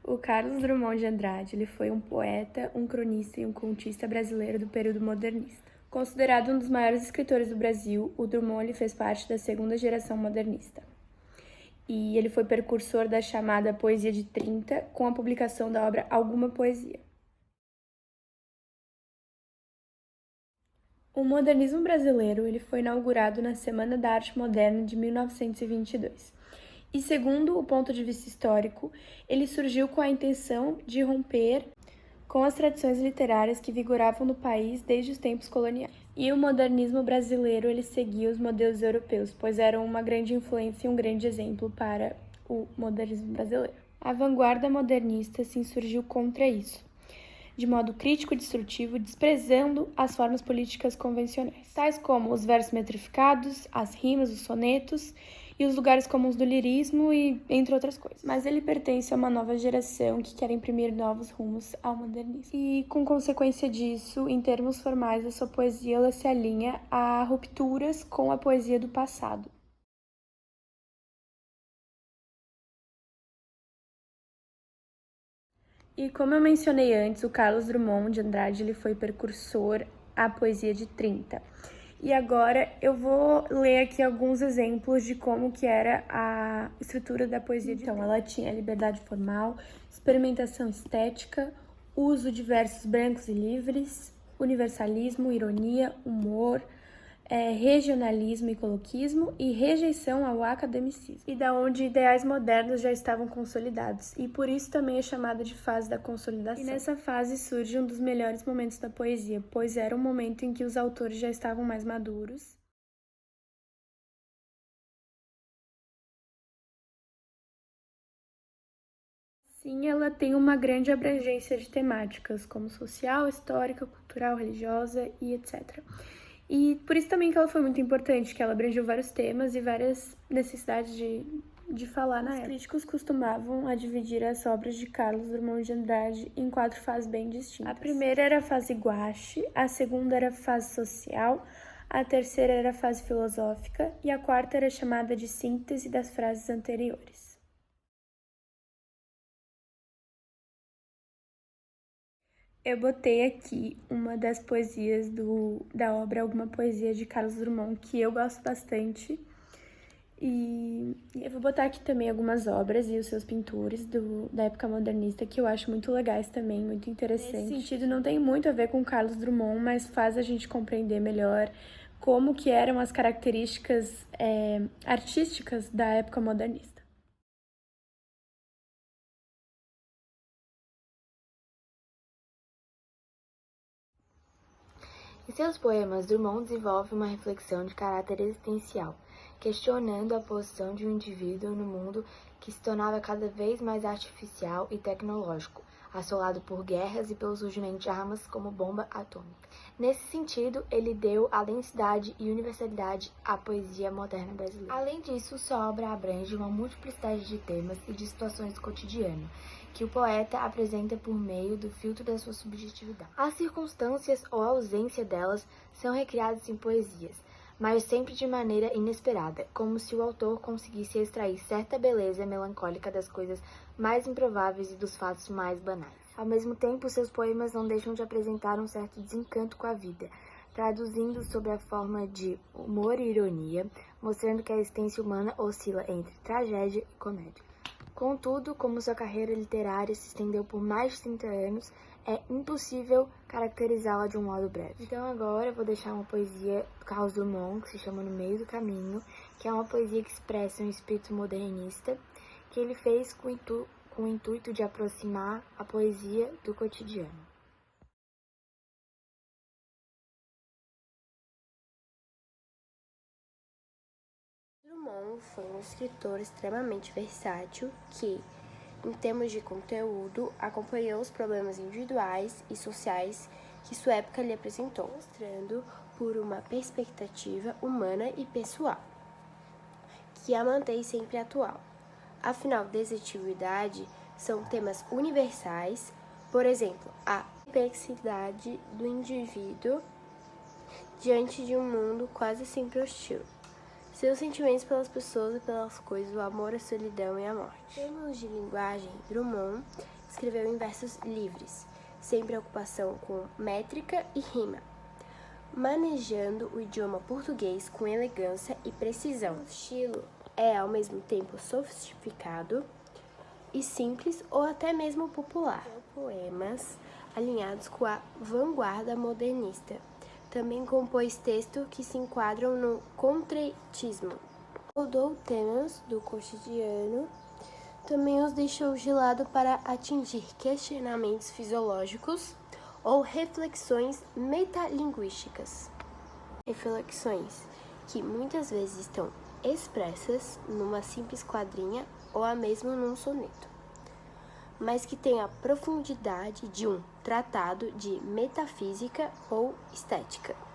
O Carlos Drummond de Andrade, ele foi um poeta, um cronista e um contista brasileiro do período modernista. Considerado um dos maiores escritores do Brasil, o Drummond ele fez parte da segunda geração modernista. E ele foi precursor da chamada Poesia de 30, com a publicação da obra Alguma Poesia. O modernismo brasileiro ele foi inaugurado na Semana da Arte Moderna de 1922. E segundo o ponto de vista histórico, ele surgiu com a intenção de romper com as tradições literárias que vigoravam no país desde os tempos coloniais. E o modernismo brasileiro ele seguia os modelos europeus, pois eram uma grande influência e um grande exemplo para o modernismo brasileiro. A vanguarda modernista se insurgiu contra isso, de modo crítico e destrutivo, desprezando as formas políticas convencionais, tais como os versos metrificados, as rimas, os sonetos e os lugares comuns do lirismo e entre outras coisas. Mas ele pertence a uma nova geração que quer imprimir novos rumos ao modernismo. E, com consequência disso, em termos formais, a sua poesia ela se alinha a rupturas com a poesia do passado. E como eu mencionei antes, o Carlos Drummond de Andrade ele foi precursor à poesia de 30. E agora eu vou ler aqui alguns exemplos de como que era a estrutura da poesia de 30. Então, ela tinha liberdade formal, experimentação estética, uso de versos brancos e livres, universalismo, ironia, humor, regionalismo e coloquismo e rejeição ao academicismo, e da onde ideais modernos já estavam consolidados, e por isso também é chamada de fase da consolidação. E nessa fase surge um dos melhores momentos da poesia, pois era um momento em que os autores já estavam mais maduros. Sim, ela tem uma grande abrangência de temáticas, como social, histórica, cultural, religiosa e etc. E por isso também que ela foi muito importante, que ela abrangeu vários temas e várias necessidades de falar na época. Os críticos costumavam dividir as obras de Carlos Drummond de Andrade em 4 fases bem distintas. A primeira era a fase guache, a segunda era a fase social, a terceira era a fase filosófica e a quarta era chamada de síntese das frases anteriores. Eu botei aqui uma das poesias da obra Alguma Poesia de Carlos Drummond, que eu gosto bastante. E eu vou botar aqui também algumas obras e os seus pintores da época modernista, que eu acho muito legais também, muito interessantes. Nesse sentido, não tem muito a ver com Carlos Drummond, mas faz a gente compreender melhor como que eram as características artísticas da época modernista. Em seus poemas, Drummond desenvolve uma reflexão de caráter existencial, questionando a posição de um indivíduo no mundo que se tornava cada vez mais artificial e tecnológico, assolado por guerras e pelo surgimento de armas como bomba atômica. Nesse sentido, ele deu a densidade e universalidade à poesia moderna brasileira. Além disso, sua obra abrange uma multiplicidade de temas e de situações do cotidiano, que o poeta apresenta por meio do filtro da sua subjetividade. As circunstâncias ou a ausência delas são recriadas em poesias, mas sempre de maneira inesperada, como se o autor conseguisse extrair certa beleza melancólica das coisas mais improváveis e dos fatos mais banais. Ao mesmo tempo, seus poemas não deixam de apresentar um certo desencanto com a vida, traduzindo sob a forma de humor e ironia, mostrando que a existência humana oscila entre tragédia e comédia. Contudo, como sua carreira literária se estendeu por mais de 30 anos, é impossível caracterizá-la de um modo breve. Então agora eu vou deixar uma poesia do Carlos Drummond, que se chama No Meio do Caminho, que é uma poesia que expressa um espírito modernista, que ele fez com o intuito de aproximar a poesia do cotidiano. Drummond foi um escritor extremamente versátil que, em termos de conteúdo, acompanhou os problemas individuais e sociais que sua época lhe apresentou, mostrando por uma perspectiva humana e pessoal, que a mantém sempre atual. Afinal, desatividade são temas universais, por exemplo, a complexidade do indivíduo diante de um mundo quase sempre hostil. Seus sentimentos pelas pessoas e pelas coisas, o amor, a solidão e a morte. Em termos de linguagem, Drummond escreveu em versos livres, sem preocupação com métrica e rima, manejando o idioma português com elegância e precisão. O estilo é ao mesmo tempo sofisticado e simples ou até mesmo popular. Poemas alinhados com a vanguarda modernista. Também compôs textos que se enquadram no concretismo. Abordou temas do cotidiano, também os deixou de lado para atingir questionamentos fisiológicos ou reflexões metalinguísticas. Reflexões que muitas vezes estão expressas numa simples quadrinha ou a mesmo num soneto, mas que têm a profundidade de um tratado de metafísica ou estética.